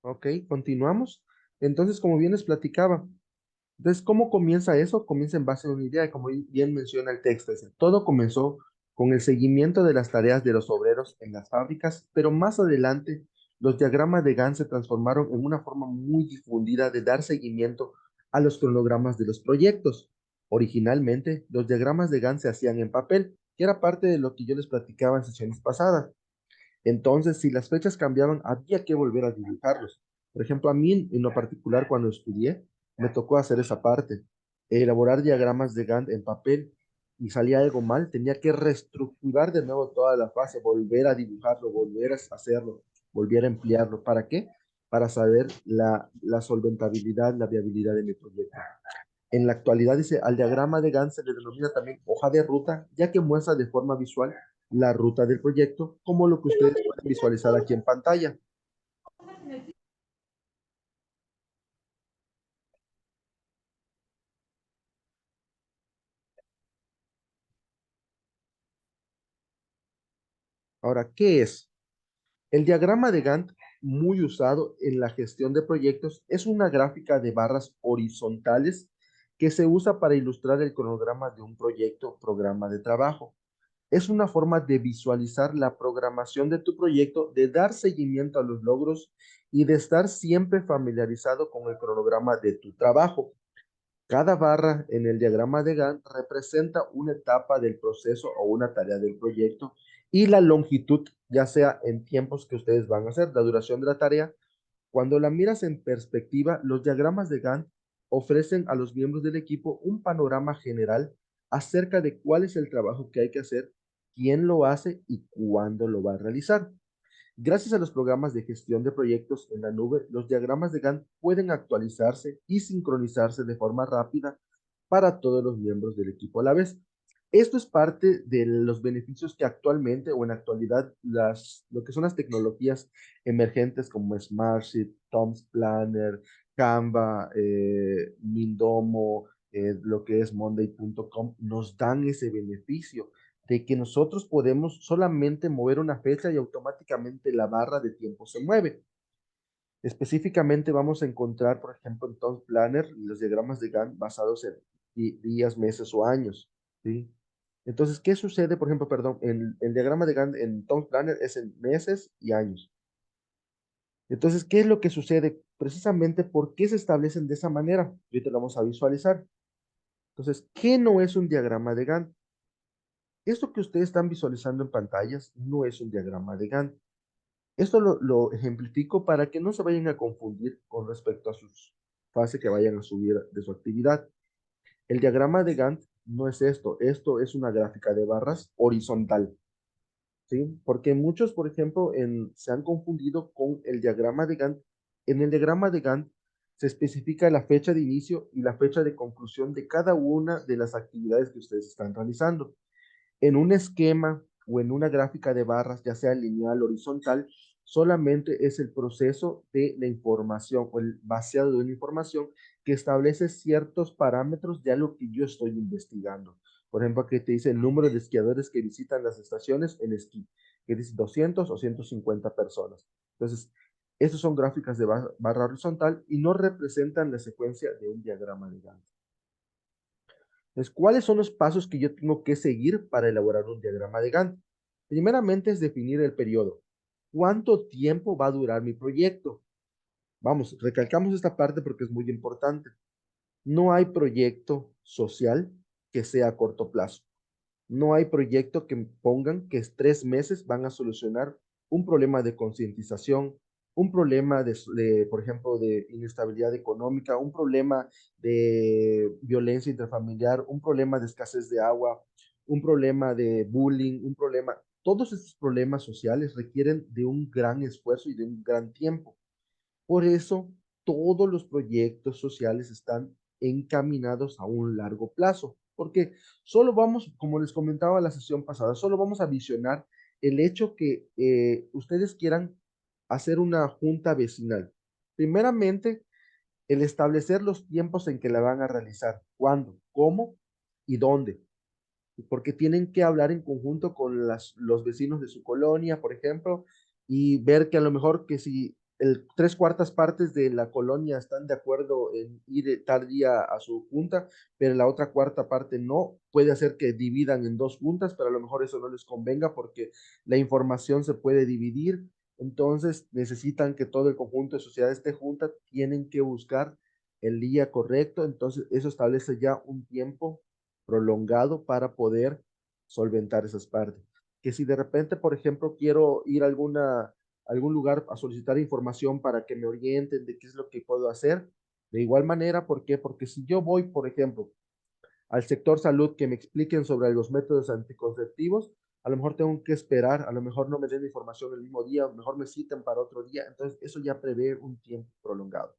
Ok, continuamos. Entonces, como bien les platicaba, entonces, ¿cómo comienza eso? Comienza en base a una idea, y como bien menciona el texto, dice, todo comenzó con el seguimiento de las tareas de los obreros en las fábricas, pero más adelante los diagramas de Gantt se transformaron en una forma muy difundida de dar seguimiento a los cronogramas de los proyectos. Originalmente, los diagramas de Gantt se hacían en papel, que era parte de lo que yo les platicaba en sesiones pasadas. Entonces, si las fechas cambiaban, había que volver a dibujarlos. Por ejemplo, a mí en lo particular, cuando estudié, me tocó hacer esa parte, elaborar diagramas de Gantt en papel y salía algo mal, tenía que reestructurar de nuevo toda la fase, volver a dibujarlo, volver a hacerlo, volver a emplearlo. ¿Para qué? Para saber la solventabilidad, la viabilidad de mi proyecto. En la actualidad, dice, al diagrama de Gantt se le denomina también hoja de ruta, ya que muestra de forma visual la ruta del proyecto, como lo que ustedes pueden visualizar aquí en pantalla. Ahora, ¿qué es? El diagrama de Gantt, muy usado en la gestión de proyectos, es una gráfica de barras horizontales que se usa para ilustrar el cronograma de un proyecto, programa de trabajo. Es una forma de visualizar la programación de tu proyecto, de dar seguimiento a los logros y de estar siempre familiarizado con el cronograma de tu trabajo. Cada barra en el diagrama de Gantt representa una etapa del proceso o una tarea del proyecto y la longitud, ya sea en tiempos que ustedes van a hacer, la duración de la tarea. Cuando la miras en perspectiva, los diagramas de Gantt ofrecen a los miembros del equipo un panorama general acerca de cuál es el trabajo que hay que hacer, quién lo hace y cuándo lo va a realizar. Gracias a los programas de gestión de proyectos en la nube, los diagramas de Gantt pueden actualizarse y sincronizarse de forma rápida para todos los miembros del equipo a la vez. Esto es parte de los beneficios que actualmente o en actualidad lo que son las tecnologías emergentes como Smartsheet, Tom's Planner, Canva, Mindomo, lo que es Monday.com, nos dan ese beneficio de que nosotros podemos solamente mover una fecha y automáticamente la barra de tiempo se mueve. Específicamente vamos a encontrar, por ejemplo, en Tom Planner, los diagramas de Gantt basados en días, meses o años, ¿sí? Entonces, ¿qué sucede, por ejemplo, perdón, en el diagrama de Gantt en Tom Planner es en meses y años? Entonces, ¿qué es lo que sucede? Precisamente, ¿por qué se establecen de esa manera? Y ahorita lo vamos a visualizar. Entonces, ¿qué no es un diagrama de Gantt? Esto que ustedes están visualizando en pantallas no es un diagrama de Gantt. Esto lo ejemplifico para que no se vayan a confundir con respecto a sus fases que vayan a subir de su actividad. El diagrama de Gantt no es esto. Esto es una gráfica de barras horizontal, ¿sí? Porque muchos, por ejemplo, se han confundido con el diagrama de Gantt. En el diagrama de Gantt se especifica la fecha de inicio y la fecha de conclusión de cada una de las actividades que ustedes están realizando. En un esquema o en una gráfica de barras, ya sea lineal o horizontal, solamente es el proceso de la información o el vaciado de una información que establece ciertos parámetros de algo que yo estoy investigando. Por ejemplo, aquí te dice el número de esquiadores que visitan las estaciones en esquí, que dice 200 o 150 personas. Entonces, esas son gráficas de barra horizontal y no representan la secuencia de un diagrama de Gantt. Entonces, ¿cuáles son los pasos que yo tengo que seguir para elaborar un diagrama de Gantt? Primeramente es definir el periodo. ¿Cuánto tiempo va a durar mi proyecto? Vamos, recalcamos esta parte porque es muy importante. No hay proyecto social que sea a corto plazo. No hay proyecto que pongan que 3 meses van a solucionar un problema de concientización, un problema por ejemplo, de inestabilidad económica, un problema de violencia intrafamiliar, un problema de escasez de agua, un problema de bullying, un problema. Todos estos problemas sociales requieren de un gran esfuerzo y de un gran tiempo. Por eso, todos los proyectos sociales están encaminados a un largo plazo, porque solo vamos, como les comentaba la sesión pasada, solo vamos a visionar el hecho que ustedes quieran hacer una junta vecinal. Primeramente, El establecer los tiempos en que la van a realizar, cuándo, cómo y dónde, porque tienen que hablar en conjunto con los vecinos de su colonia, por ejemplo, y ver que a lo mejor que si tres cuartas partes de la colonia están de acuerdo en ir tal día a su junta, pero la otra cuarta parte no, puede hacer que dividan en dos juntas, pero a lo mejor eso no les convenga porque la información se puede dividir, entonces necesitan que todo el conjunto de sociedad esté junta, tienen que buscar el día correcto, entonces eso establece ya un tiempo prolongado para poder solventar esas partes. Que si de repente, por ejemplo, quiero ir a algún lugar a solicitar información para que me orienten de qué es lo que puedo hacer, de igual manera, ¿por qué? Porque si yo voy, por ejemplo, al sector salud que me expliquen sobre los métodos anticonceptivos, a lo mejor tengo que esperar, a lo mejor no me den información el mismo día, a lo mejor me citen para otro día, entonces eso ya prevé un tiempo prolongado.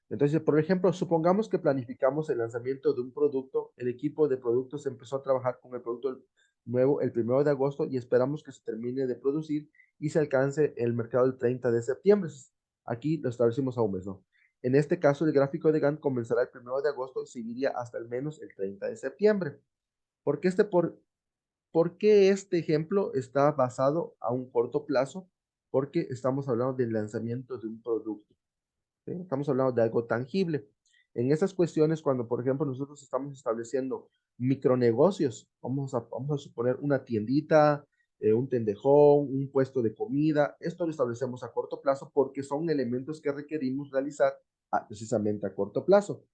Entonces, por ejemplo, supongamos que planificamos el lanzamiento de un producto, el equipo de productos empezó a trabajar con el producto nuevo el 1 de agosto y esperamos que se termine de producir y se alcance el mercado el 30 de septiembre. Aquí lo establecimos a un mes, ¿no? En este caso, el gráfico de Gantt comenzará el 1 de agosto y seguiría hasta al menos el 30 de septiembre. ¿Por qué por qué este ejemplo está basado a un corto plazo? Porque estamos hablando del lanzamiento de un producto. ¿Sí? Estamos hablando de algo tangible. En esas cuestiones, cuando por ejemplo nosotros estamos estableciendo micronegocios, vamos a suponer una tiendita, un tendejón, un puesto de comida, esto lo establecemos a corto plazo porque son elementos que requerimos realizar precisamente a corto plazo.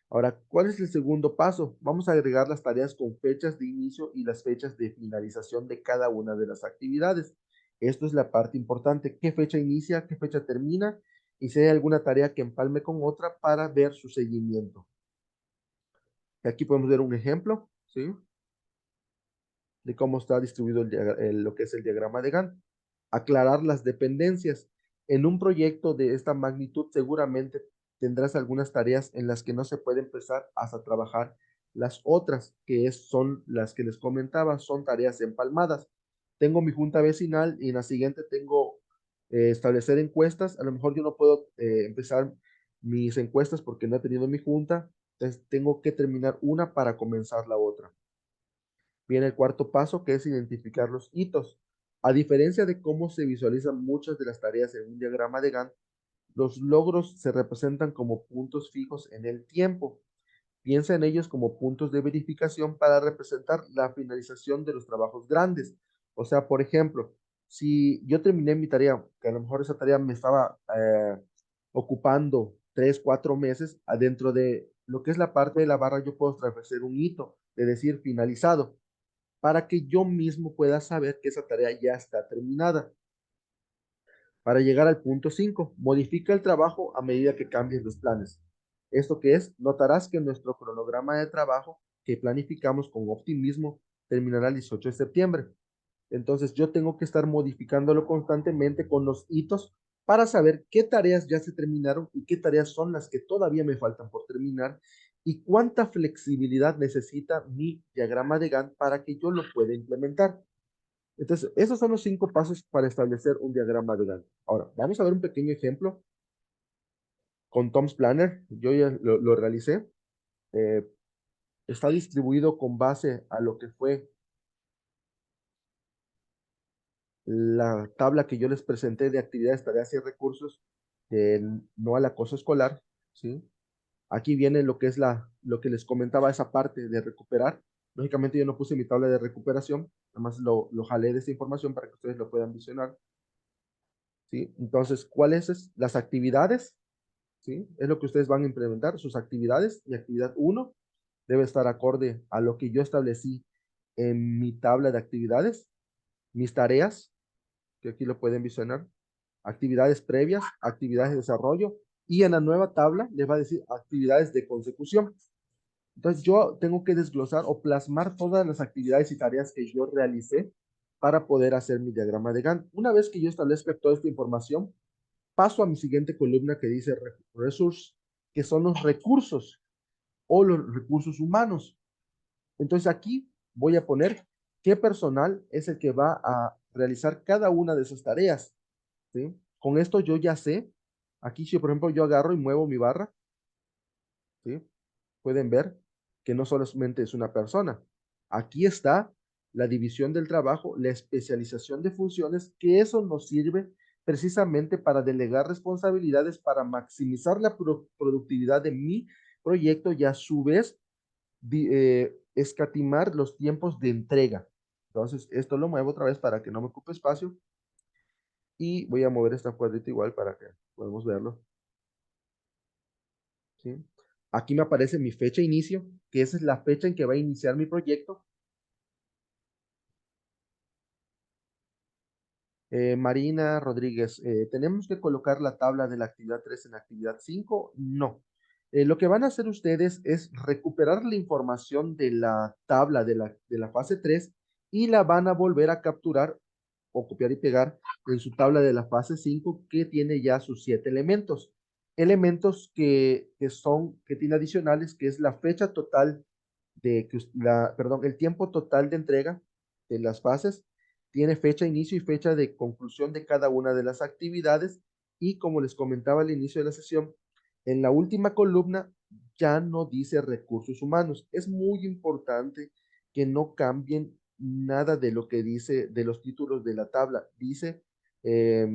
Ahora, ¿cuál es el segundo paso? Vamos a agregar las tareas con fechas de inicio y las fechas de finalización de cada una de las actividades. Esto es la parte importante. ¿Qué fecha inicia? ¿Qué fecha termina? Y si hay alguna tarea que empalme con otra para ver su seguimiento. Aquí podemos ver un ejemplo, ¿sí? De cómo está distribuido lo que es el diagrama de Gantt. Aclarar las dependencias. En un proyecto de esta magnitud seguramente tendrás algunas tareas en las que no se puede empezar hasta trabajar las otras, son las que les comentaba, son tareas empalmadas. Tengo mi junta vecinal y en la siguiente tengo establecer encuestas. A lo mejor yo no puedo empezar mis encuestas porque no he tenido mi junta, entonces tengo que terminar una para comenzar la otra. Viene el cuarto paso, que es identificar los hitos. A diferencia de cómo se visualizan muchas de las tareas en un diagrama de Gantt, los logros se representan como puntos fijos en el tiempo. Piensa en ellos como puntos de verificación para representar la finalización de los trabajos grandes. O sea, por ejemplo, si yo terminé mi tarea, que a lo mejor esa tarea me estaba ocupando 3, 4 meses, adentro de lo que es la parte de la barra, yo puedo establecer un hito, de decir finalizado para que yo mismo pueda saber que esa tarea ya está terminada. Para llegar al punto 5, modifica el trabajo a medida que cambies los planes. ¿Esto qué es? Notarás que nuestro cronograma de trabajo que planificamos con optimismo terminará el 18 de septiembre. Entonces yo tengo que estar modificándolo constantemente con los hitos para saber qué tareas ya se terminaron y qué tareas son las que todavía me faltan por terminar y cuánta flexibilidad necesita mi diagrama de Gantt para que yo lo pueda implementar. Entonces, esos son los 5 pasos para establecer un diagrama de Gantt. Ahora, vamos a ver un pequeño ejemplo con Tom's Planner. Yo ya lo realicé. Eh, Está distribuido con base a lo que fue la tabla que yo les presenté de actividades, tareas y recursos, no al acoso escolar, ¿sí? Aquí viene lo que es lo que les comentaba, esa parte de recuperar. Lógicamente yo no puse mi tabla de recuperación, nada más lo jalé de esa información para que ustedes lo puedan visionar, ¿sí? Entonces, ¿cuáles son las actividades? ¿Sí? Es lo que ustedes van a implementar, sus actividades, y actividad 1 debe estar acorde a lo que yo establecí en mi tabla de actividades, mis tareas, que aquí lo pueden visionar, actividades previas, actividades de desarrollo, y en la nueva tabla les va a decir actividades de consecución. Entonces yo tengo que desglosar o plasmar todas las actividades y tareas que yo realicé para poder hacer mi diagrama de Gantt. Una vez que yo establezca toda esta información, paso a mi siguiente columna que dice resource, que son los recursos o los recursos humanos. Entonces aquí voy a poner qué personal es el que va a realizar cada una de esas tareas, ¿sí? Con esto yo ya sé Aquí, si por ejemplo yo agarro y muevo mi barra, ¿sí? Pueden ver que no solamente es una persona. Aquí está la división del trabajo, la especialización de funciones, que eso nos sirve precisamente para delegar responsabilidades, para maximizar la productividad de mi proyecto y a su vez escatimar los tiempos de entrega. Entonces, esto lo muevo otra vez para que no me ocupe espacio y voy a mover esta cuadrita igual para que podamos verlo. ¿Sí? Aquí me aparece mi fecha de inicio, que esa es la fecha en que va a iniciar mi proyecto. Marina Rodríguez, ¿tenemos que colocar la tabla de la actividad 3 en la actividad 5? No. Lo que van a hacer ustedes es recuperar la información de la tabla de la fase 3 y la van a volver a capturar o copiar y pegar en su tabla de la fase 5 que tiene ya sus 7 elementos. Elementos que tiene adicionales, que es la fecha total perdón, el tiempo total de entrega de las fases, tiene fecha de inicio y fecha de conclusión de cada una de las actividades y como les comentaba al inicio de la sesión, en la última columna ya no dice recursos humanos. Es muy importante que no cambien nada de lo que dice de los títulos de la tabla. Dice eh,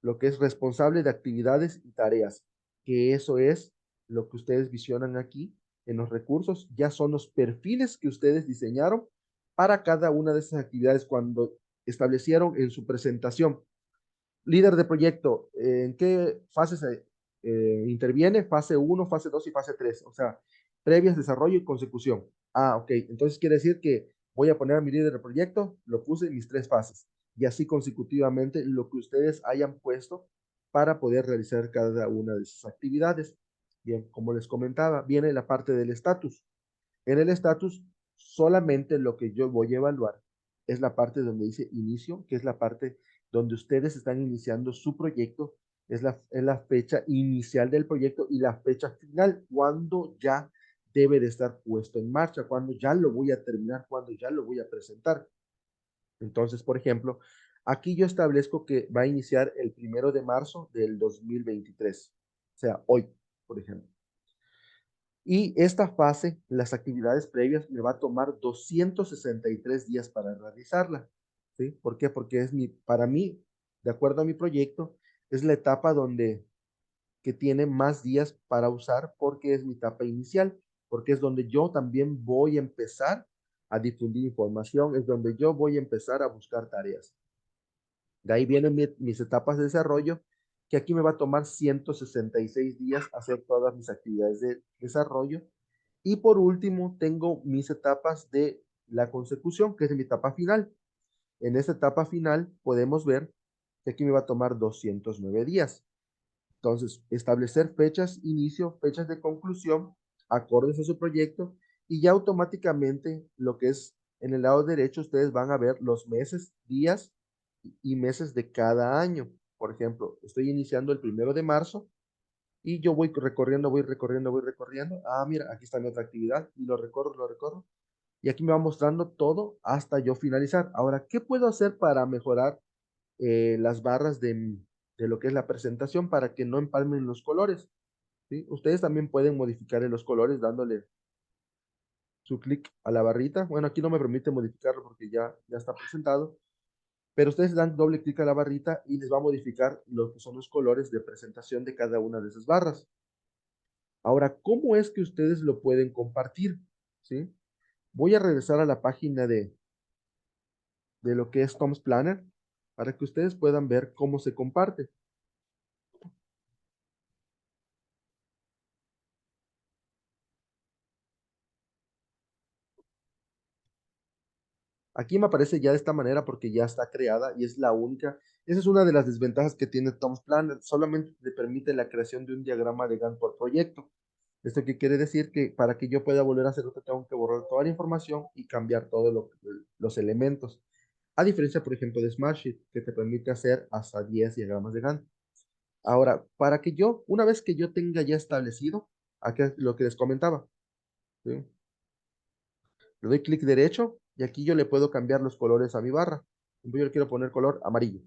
lo que es responsable de actividades y tareas, que eso es lo que ustedes visionan aquí en los recursos, ya son los perfiles que ustedes diseñaron para cada una de esas actividades cuando establecieron en su presentación. Líder de proyecto, ¿en qué fases interviene? Fase 1, fase 2 y fase 3, o sea, previas, desarrollo y consecución. Ah, ok, entonces quiere decir que voy a poner a mi líder de proyecto, lo puse en mis 3 fases, y así consecutivamente lo que ustedes hayan puesto para poder realizar cada una de esas actividades. Bien, como les comentaba, viene la parte del estatus. En el estatus, solamente lo que yo voy a evaluar es la parte donde dice inicio, que es la parte donde ustedes están iniciando su proyecto, es la fecha inicial del proyecto y la fecha final, cuando ya debe de estar puesto en marcha, cuando ya lo voy a terminar, cuando ya lo voy a presentar. Entonces, por ejemplo, aquí yo establezco que va a iniciar el 1 de marzo del 2023, o sea, hoy, por ejemplo. Y esta fase, las actividades previas, me va a tomar 263 días para realizarla. ¿Sí? ¿Por qué? Porque para mí, de acuerdo a mi proyecto, es la etapa que tiene más días para usar porque es mi etapa inicial, porque es donde yo también voy a empezar a difundir información, es donde yo voy a empezar a buscar tareas. De ahí vienen mis etapas de desarrollo, que aquí me va a tomar 166 días hacer todas mis actividades de desarrollo. Y por último, tengo mis etapas de la consecución, que es mi etapa final. En esta etapa final podemos ver que aquí me va a tomar 209 días. Entonces, establecer fechas inicio, fechas de conclusión, acordes a su proyecto, y ya automáticamente lo que es en el lado derecho, ustedes van a ver los meses, días y meses de cada año. Por ejemplo, estoy iniciando el 1 de marzo y yo voy recorriendo, voy recorriendo, voy recorriendo. Ah, mira, aquí está mi otra actividad y lo recorro, lo recorro. Y aquí me va mostrando todo hasta yo finalizar. Ahora, ¿qué puedo hacer para mejorar las barras de lo que es la presentación para que no empalmen los colores? ¿Sí? Ustedes también pueden modificar los colores dándole su clic a la barrita. Bueno, aquí no me permite modificarlo porque ya está presentado, pero ustedes dan doble clic a la barrita y les va a modificar lo que son los colores de presentación de cada una de esas barras. Ahora, ¿cómo es que ustedes lo pueden compartir? ¿Sí? Voy a regresar a la página de lo que es Tom's Planner para que ustedes puedan ver cómo se comparte. Aquí me aparece ya de esta manera porque ya está creada y es la única. Esa es una de las desventajas que tiene Tom's Planner. Solamente te permite la creación de un diagrama de Gantt por proyecto. ¿Esto qué quiere decir? Que para que yo pueda volver a hacerlo, tengo que borrar toda la información y cambiar todos los elementos. A diferencia, por ejemplo, de Smartsheet, que te permite hacer hasta 10 diagramas de Gantt. Ahora, una vez que yo tenga ya establecido, aquí es lo que les comentaba, ¿sí? Le doy clic derecho y aquí yo le puedo cambiar los colores a mi barra. Yo le quiero poner color amarillo,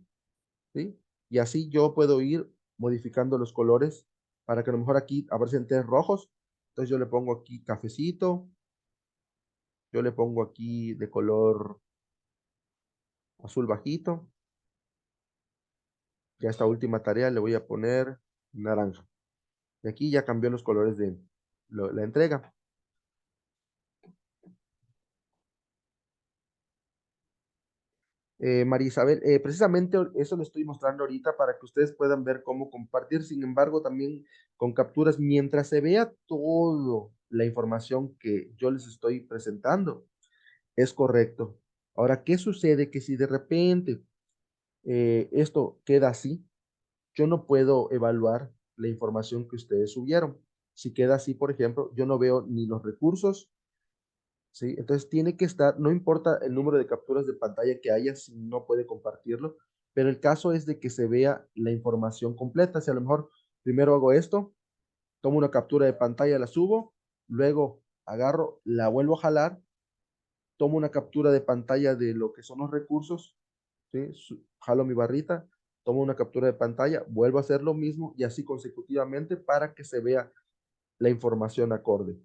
¿sí? Y así yo puedo ir modificando los colores para que a lo mejor aquí aparecen tres rojos. Entonces yo le pongo aquí cafecito, yo le pongo aquí de color azul bajito. Ya esta última tarea le voy a poner naranja. Y aquí ya cambió los colores de la entrega. María Isabel, precisamente eso lo estoy mostrando ahorita para que ustedes puedan ver cómo compartir. Sin embargo, también con capturas, mientras se vea todo la información que yo les estoy presentando, es correcto. Ahora, ¿qué sucede? Que si de repente esto queda así, yo no puedo evaluar la información que ustedes subieron. Si queda así, por ejemplo, yo no veo ni los recursos, ¿sí? Entonces tiene que estar, no importa el número de capturas de pantalla que haya, si no puede compartirlo, pero el caso es de que se vea la información completa. Si a lo mejor primero hago esto, tomo una captura de pantalla, la subo, luego agarro, la vuelvo a jalar, tomo una captura de pantalla de lo que son los recursos, ¿sí? Jalo mi barrita, tomo una captura de pantalla, vuelvo a hacer lo mismo y así consecutivamente para que se vea la información acorde.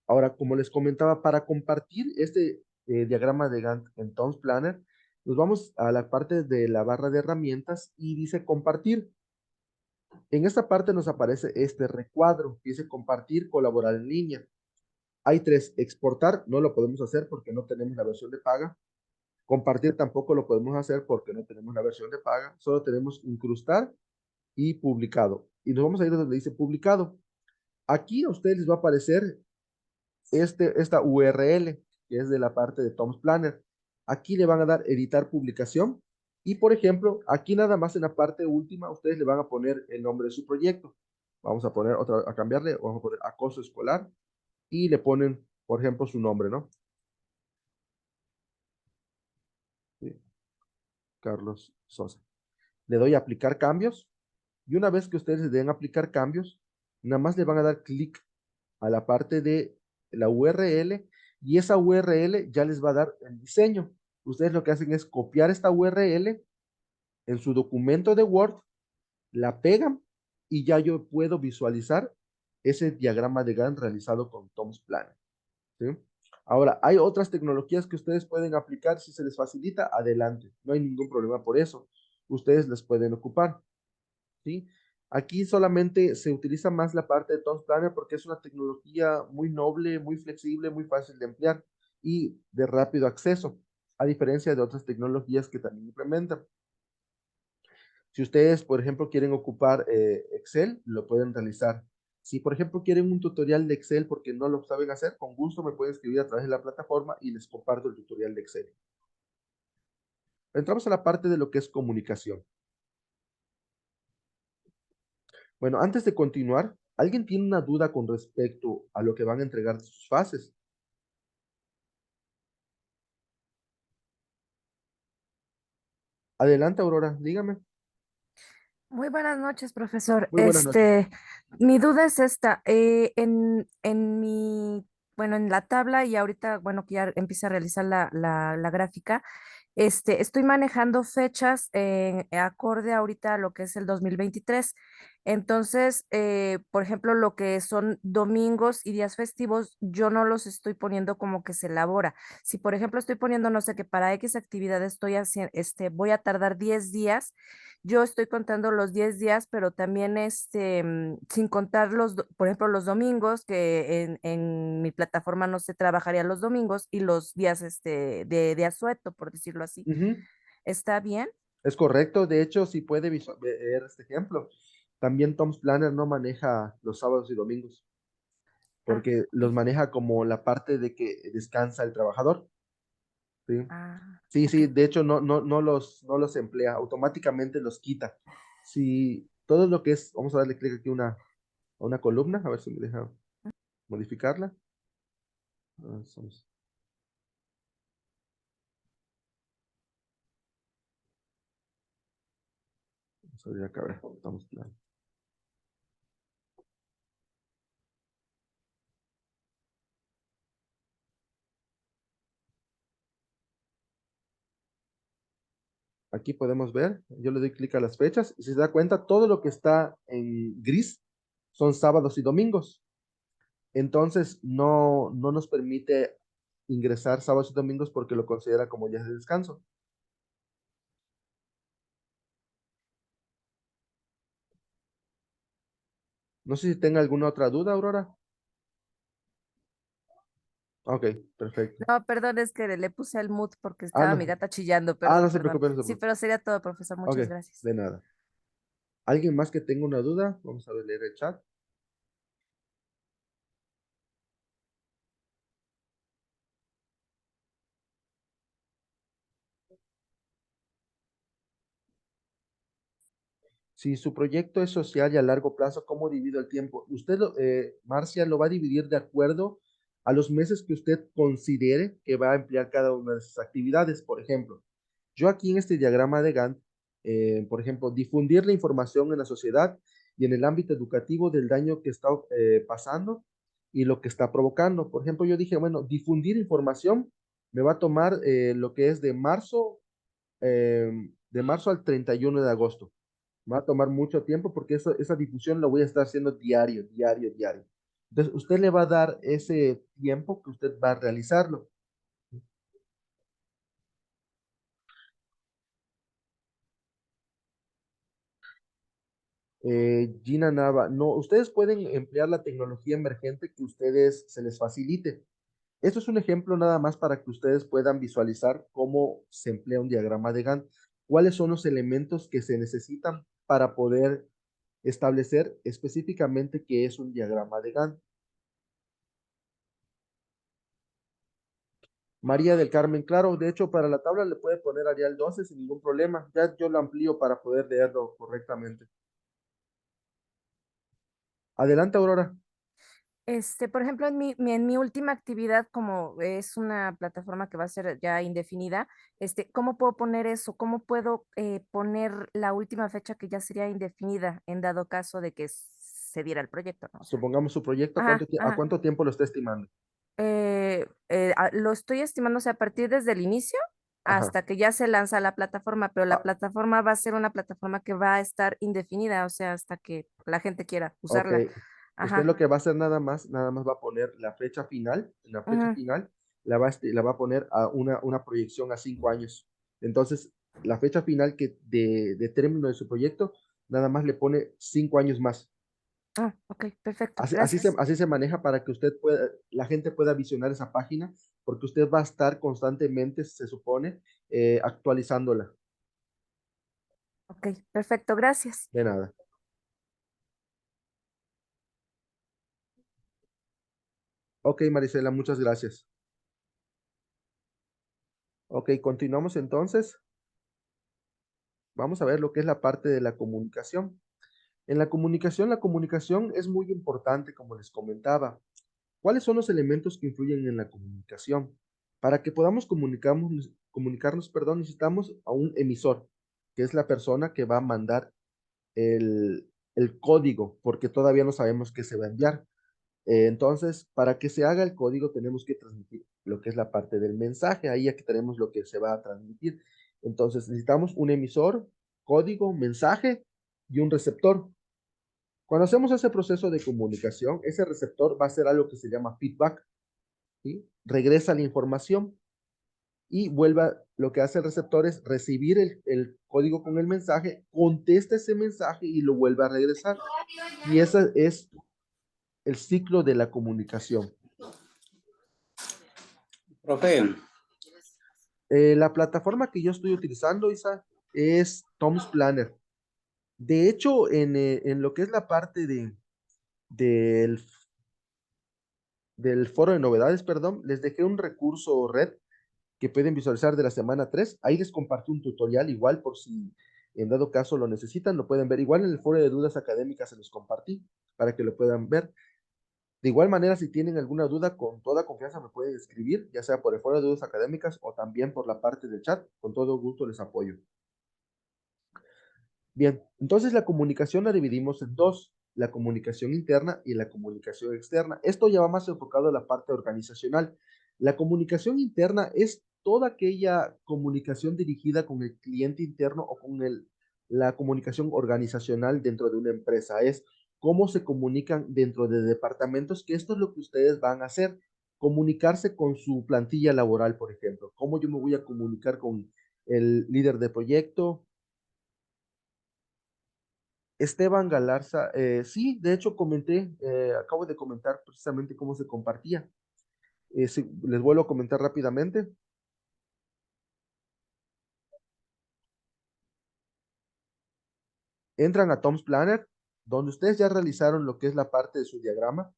Ahora, como les comentaba, para compartir este diagrama de Gantt en Tom's Planner, nos vamos a la parte de la barra de herramientas y dice compartir. En esta parte nos aparece este recuadro, dice compartir, colaborar en línea. Hay tres, exportar, no lo podemos hacer porque no tenemos la versión de paga. Compartir tampoco lo podemos hacer porque no tenemos la versión de paga. Solo tenemos incrustar y publicado. Y nos vamos a ir donde dice publicado. Aquí a ustedes les va a aparecer esta URL, que es de la parte de Tom's Planner. Aquí le van a dar editar publicación. Y por ejemplo, aquí nada más en la parte última, ustedes le van a poner el nombre de su proyecto. Vamos a poner otra, a cambiarle, vamos a poner acoso escolar y le ponen, por ejemplo, su nombre, ¿no? Sí, Carlos Sosa. Le doy a aplicar cambios y una vez que ustedes le den a aplicar cambios, nada más le van a dar clic a la parte de la URL y esa URL ya les va a dar el diseño. Ustedes lo que hacen es copiar esta URL en su documento de Word, la pegan y ya yo puedo visualizar ese diagrama de Gantt realizado con Tom's Planner, ¿sí? Ahora, hay otras tecnologías que ustedes pueden aplicar si se les facilita, adelante, no hay ningún problema por eso. Ustedes les pueden ocupar. ¿Sí? Aquí solamente se utiliza más la parte de Tom's Planner porque es una tecnología muy noble, muy flexible, muy fácil de emplear y de rápido acceso, a diferencia de otras tecnologías que también implementan. Si ustedes, por ejemplo, quieren ocupar Excel, lo pueden realizar. Si, por ejemplo, quieren un tutorial de Excel porque no lo saben hacer, con gusto me pueden escribir a través de la plataforma y les comparto el tutorial de Excel. Entramos a la parte de lo que es comunicación. Bueno, antes de continuar, ¿alguien tiene una duda con respecto a lo que van a entregar de sus fases? Adelante, Aurora, dígame. Muy buenas noches, profesor. Muy buenas noches. Mi duda es esta. Bueno, en la tabla y ahorita, bueno, que ya empieza a realizar la gráfica, estoy manejando fechas acorde ahorita a lo que es el 2023. Entonces, por ejemplo, lo que son domingos y días festivos, yo no los estoy poniendo como que se elabora. Si, por ejemplo, estoy poniendo, no sé, que para X actividad estoy haciendo, voy a tardar 10 días. Yo estoy contando los 10 días, pero también sin contar por ejemplo, los domingos, que en mi plataforma no se trabajaría los domingos y los días de asueto, por decirlo así. Ujú, ¿Está bien? es correcto. De hecho, si puede ver este ejemplo. También Tom's Planner no maneja los sábados y domingos, Ah, porque ok. los maneja como la parte de que descansa el trabajador. ¿Sí? Ah, Sí, ok. sí, de hecho no los emplea, automáticamente los quita. Si todo lo que es, vamos a darle clic aquí a una columna, a ver si me deja modificarla. Vamos a abrir acá, a ver, estamos claro. Aquí podemos ver, yo le doy clic a las fechas y si se da cuenta, todo lo que está en gris son sábados y domingos. Entonces, no nos permite ingresar sábados y domingos porque lo considera como días de descanso. No sé si tenga alguna otra duda, Aurora. Ok, perfecto. No, perdón, es que le puse el mute porque Ah, estaba mi no. gata chillando, Ah, no perdón, se perdón. preocupe, no se Sí, preocupe. pero sería todo, profesor. Ok, Muchas gracias. de nada. ¿Alguien más que tenga una duda? Vamos a leer el chat. Si su proyecto es social y a largo plazo, ¿cómo divido el tiempo? Usted, Marcia, lo va a dividir de acuerdo a los meses que usted considere que va a emplear cada una de sus actividades. Por ejemplo, yo aquí en este diagrama de Gantt, por ejemplo, difundir la información en la sociedad y en el ámbito educativo del daño que está pasando y lo que está provocando. Por ejemplo, yo dije, bueno, difundir información me va a tomar lo que es de marzo al 31 de agosto. Va a tomar mucho tiempo porque esa difusión la voy a estar haciendo diario, diario, diario. Entonces, usted le va a dar ese tiempo que usted va a realizarlo. Gina Nava, no, ustedes pueden emplear la tecnología emergente que ustedes se les facilite. Esto es un ejemplo nada más para que ustedes puedan visualizar cómo se emplea un diagrama de Gantt, cuáles son los elementos que se necesitan para poder establecer específicamente qué es un diagrama de Gantt. María del Carmen, claro, de hecho para la tabla le puede poner Arial 12 sin ningún problema. Ya yo lo amplío para poder leerlo correctamente. Adelante, Aurora. Por ejemplo, en mi última actividad, como es una plataforma que va a ser ya indefinida, ¿cómo puedo poner eso? ¿Cómo puedo poner la última fecha que ya sería indefinida en dado caso de que se diera el proyecto, ¿no? O sea, Supongamos su proyecto, ajá, ¿a ajá. cuánto tiempo lo está estimando? Lo estoy estimando, o sea, a partir desde el inicio Ajá, hasta que ya se lanza la plataforma, pero la ah, plataforma va a ser una plataforma que va a estar indefinida, o sea, hasta que la gente quiera ok. usarla. Usted Ajá. lo que va a hacer nada más va a poner la fecha final, en la fecha Ujú. final la va a poner a una proyección a 5 años. Entonces, la fecha final de término de su proyecto, nada más le pone 5 años más. Ah, ok, perfecto, Así gracias. así se maneja para que usted pueda, la gente pueda visionar esa página, porque usted va a estar constantemente, se supone, actualizándola. Ok, perfecto, gracias. De nada. Ok, Marisela, muchas gracias. Ok, continuamos entonces. Vamos a ver lo que es la parte de la comunicación. En la comunicación es muy importante, como les comentaba. ¿Cuáles son los elementos que influyen en la comunicación? Para que podamos comunicarnos, perdón, necesitamos a un emisor, que es la persona que va a mandar el código, porque todavía no sabemos qué se va a enviar. Entonces, para que se haga el código, tenemos que transmitir lo que es la parte del mensaje. Ahí aquí tenemos lo que se va a transmitir. Entonces, necesitamos un emisor, código, mensaje y un receptor. Cuando hacemos ese proceso de comunicación, ese receptor va a hacer algo que se llama feedback, ¿sí? Regresa la información y lo que hace el receptor es recibir el código con el mensaje, contesta ese mensaje y lo vuelve a regresar. Y ese es el ciclo de la comunicación. Profe, La plataforma que yo estoy utilizando, Isa, es Tom's Planner. De hecho, en lo que es la parte del, del foro de novedades, perdón, les dejé un recurso red que pueden visualizar de la semana 3. Ahí les compartí un tutorial igual por si en dado caso lo necesitan, lo pueden ver. Igual en el foro de dudas académicas se los compartí para que lo puedan ver. De igual manera, si tienen alguna duda, con toda confianza me pueden escribir, ya sea por el foro de dudas académicas o también por la parte del chat. Con todo gusto les apoyo. Bien, entonces la comunicación la dividimos en dos, la comunicación interna y la comunicación externa. Esto ya va más enfocado a la parte organizacional. La comunicación interna es toda aquella comunicación dirigida con el cliente interno o con la comunicación organizacional dentro de una empresa. Es cómo se comunican dentro de departamentos, que esto es lo que ustedes van a hacer, comunicarse con su plantilla laboral, por ejemplo. ¿Cómo yo me voy a comunicar con el líder de proyecto? Esteban Galarza, sí, de hecho acabo de comentar precisamente cómo se compartía. Sí, les vuelvo a comentar rápidamente. Entran a Tom's Planner, donde ustedes ya realizaron lo que es la parte de su diagrama.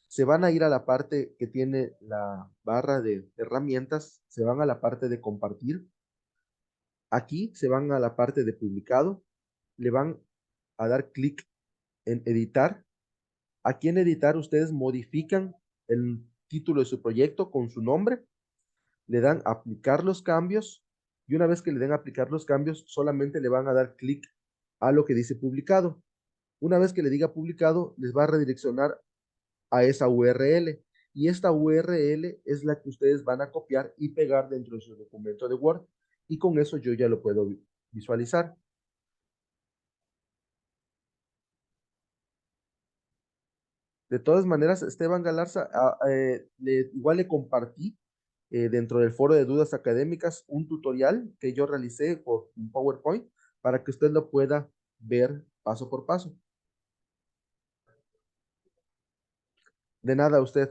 Se van a ir a la parte que tiene la barra de herramientas, se van a la parte de compartir. Aquí se van a la parte de publicado, le van a dar clic en editar. Aquí en editar ustedes modifican el título de su proyecto con su nombre, le dan aplicar los cambios y una vez que le den aplicar los cambios, solamente le van a dar clic a lo que dice publicado. Una vez que le diga publicado, les va a redireccionar a esa URL y esta URL es la que ustedes van a copiar y pegar dentro de su documento de Word y con eso yo ya lo puedo visualizar. De todas maneras, Esteban Galarza, igual le compartí dentro del foro de dudas académicas un tutorial que yo realicé por un PowerPoint para que usted lo pueda ver paso por paso. De nada, usted.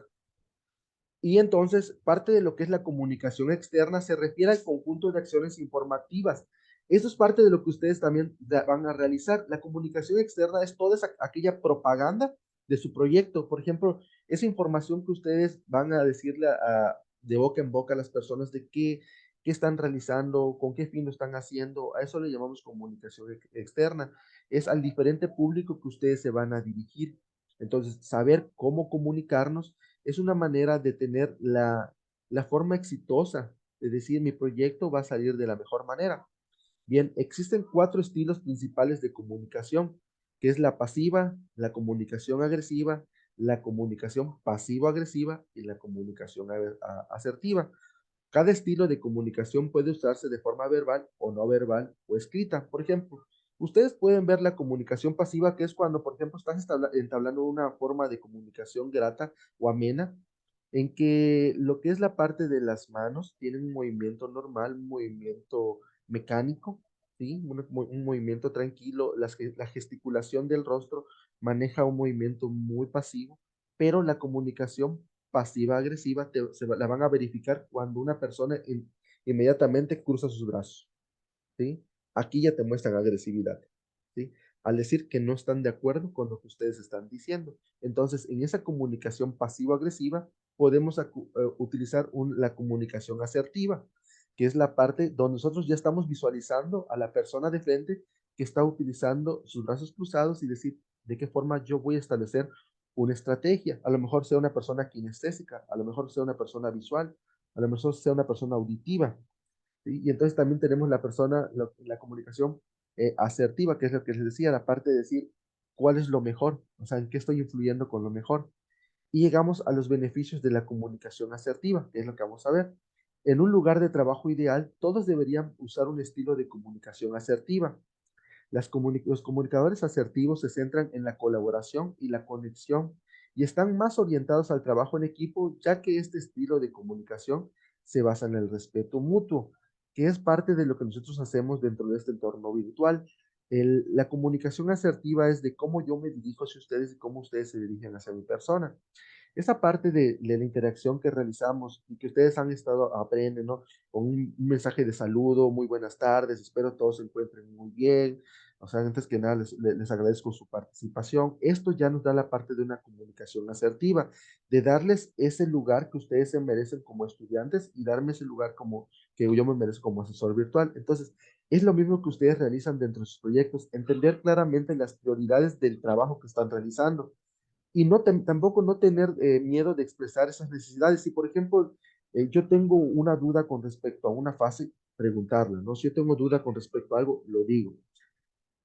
Y entonces, parte de lo que es la comunicación externa se refiere al conjunto de acciones informativas. Eso es parte de lo que ustedes también van a realizar. La comunicación externa es toda aquella propaganda de su proyecto. Por ejemplo, esa información que ustedes van a decirle de boca en boca a las personas de qué están realizando, con qué fin lo están haciendo. A eso le llamamos comunicación externa. Es al diferente público que ustedes se van a dirigir. Entonces, saber cómo comunicarnos es una manera de tener la forma exitosa de decir mi proyecto va a salir de la mejor manera. Bien, existen cuatro estilos principales de comunicación, que es la pasiva, la comunicación agresiva, la comunicación pasivo-agresiva y la comunicación asertiva. Cada estilo de comunicación puede usarse de forma verbal o no verbal o escrita. Por ejemplo, ustedes pueden ver la comunicación pasiva, que es cuando, por ejemplo, estás entablando una forma de comunicación grata o amena, en que lo que es la parte de las manos tiene un movimiento normal, un movimiento mecánico, ¿sí? Un movimiento tranquilo, la gesticulación del rostro maneja un movimiento muy pasivo, pero la comunicación pasiva-agresiva la van a verificar cuando una persona inmediatamente cruza sus brazos, ¿sí? Aquí ya te muestran agresividad, ¿sí? Al decir que no están de acuerdo con lo que ustedes están diciendo. Entonces, en esa comunicación pasivo-agresiva, podemos utilizar la comunicación asertiva, que es la parte donde nosotros ya estamos visualizando a la persona de frente que está utilizando sus brazos cruzados y decir de qué forma yo voy a establecer una estrategia. A lo mejor sea una persona kinestésica, a lo mejor sea una persona visual, a lo mejor sea una persona auditiva, ¿sí? Y entonces también tenemos la comunicación asertiva, que es lo que les decía, la parte de decir cuál es lo mejor, o sea, en qué estoy influyendo con lo mejor. Y llegamos a los beneficios de la comunicación asertiva, que es lo que vamos a ver. En un lugar de trabajo ideal, todos deberían usar un estilo de comunicación asertiva. Los comunicadores asertivos se centran en la colaboración y la conexión y están más orientados al trabajo en equipo, ya que este estilo de comunicación se basa en el respeto mutuo, que es parte de lo que nosotros hacemos dentro de este entorno virtual. La comunicación asertiva es de cómo yo me dirijo hacia ustedes y cómo ustedes se dirigen hacia mi persona. Esa parte de la interacción que realizamos y que ustedes han estado aprendiendo, ¿no? Con un mensaje de saludo, muy buenas tardes, espero todos se encuentren muy bien. O sea, antes que nada, les agradezco su participación. Esto ya nos da la parte de una comunicación asertiva, de darles ese lugar que ustedes se merecen como estudiantes y darme ese lugar como que yo me merezco como asesor virtual. Entonces, es lo mismo que ustedes realizan dentro de sus proyectos, entender claramente las prioridades del trabajo que están realizando y tampoco no tener miedo de expresar esas necesidades. Si, por ejemplo, yo tengo una duda con respecto a una fase, preguntarla, ¿no? Si yo tengo duda con respecto a algo, lo digo.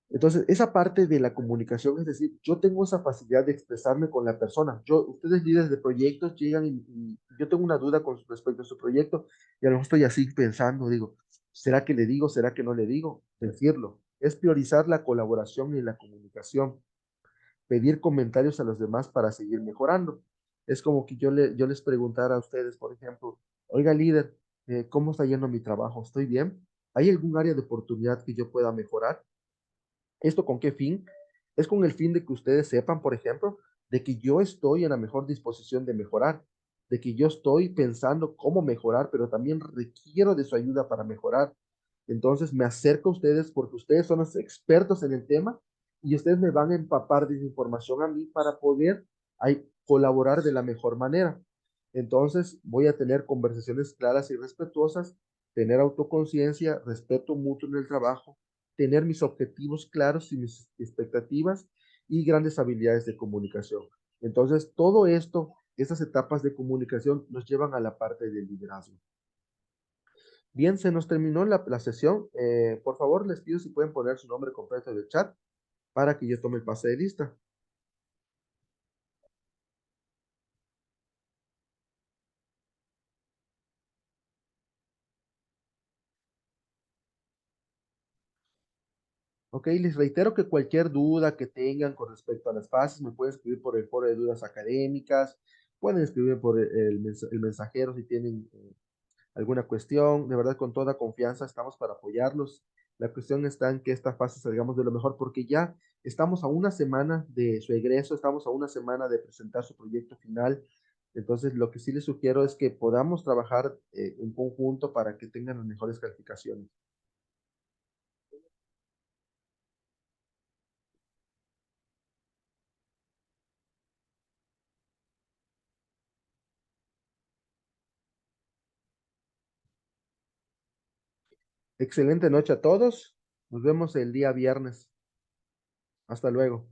Entonces, esa parte de la comunicación, es decir, yo tengo esa facilidad de expresarme con la persona. Ustedes líderes de proyectos llegan y yo tengo una duda con respecto a su proyecto y a lo mejor estoy así pensando, digo, ¿será que le digo? ¿Será que no le digo? Decirlo. Es priorizar la colaboración y la comunicación, pedir comentarios a los demás para seguir mejorando. Es como que yo les preguntara a ustedes, por ejemplo, oiga líder, ¿cómo está yendo mi trabajo? ¿Estoy bien? ¿Hay algún área de oportunidad que yo pueda mejorar? ¿Esto con qué fin? Es con el fin de que ustedes sepan, por ejemplo, de que yo estoy en la mejor disposición de mejorar, de que yo estoy pensando cómo mejorar, pero también requiero de su ayuda para mejorar. Entonces me acerco a ustedes porque ustedes son los expertos en el tema y ustedes me van a empapar de esa información a mí para poder colaborar de la mejor manera. Entonces voy a tener conversaciones claras y respetuosas, tener autoconciencia, respeto mutuo en el trabajo, tener mis objetivos claros y mis expectativas y grandes habilidades de comunicación. Entonces, todo esto, estas etapas de comunicación nos llevan a la parte del liderazgo. Bien, se nos terminó la sesión. Por favor, les pido si pueden poner su nombre completo en el chat para que yo tome el pase de lista. Ok, les reitero que cualquier duda que tengan con respecto a las fases me pueden escribir por el foro de dudas académicas, pueden escribir por el mensajero si tienen alguna cuestión, de verdad con toda confianza estamos para apoyarlos. La cuestión está en que esta fase salgamos de lo mejor porque ya estamos a una semana de su egreso, estamos a una semana de presentar su proyecto final. Entonces, lo que sí les sugiero es que podamos trabajar en conjunto para que tengan las mejores calificaciones. Excelente noche a todos. Nos vemos el día viernes. Hasta luego.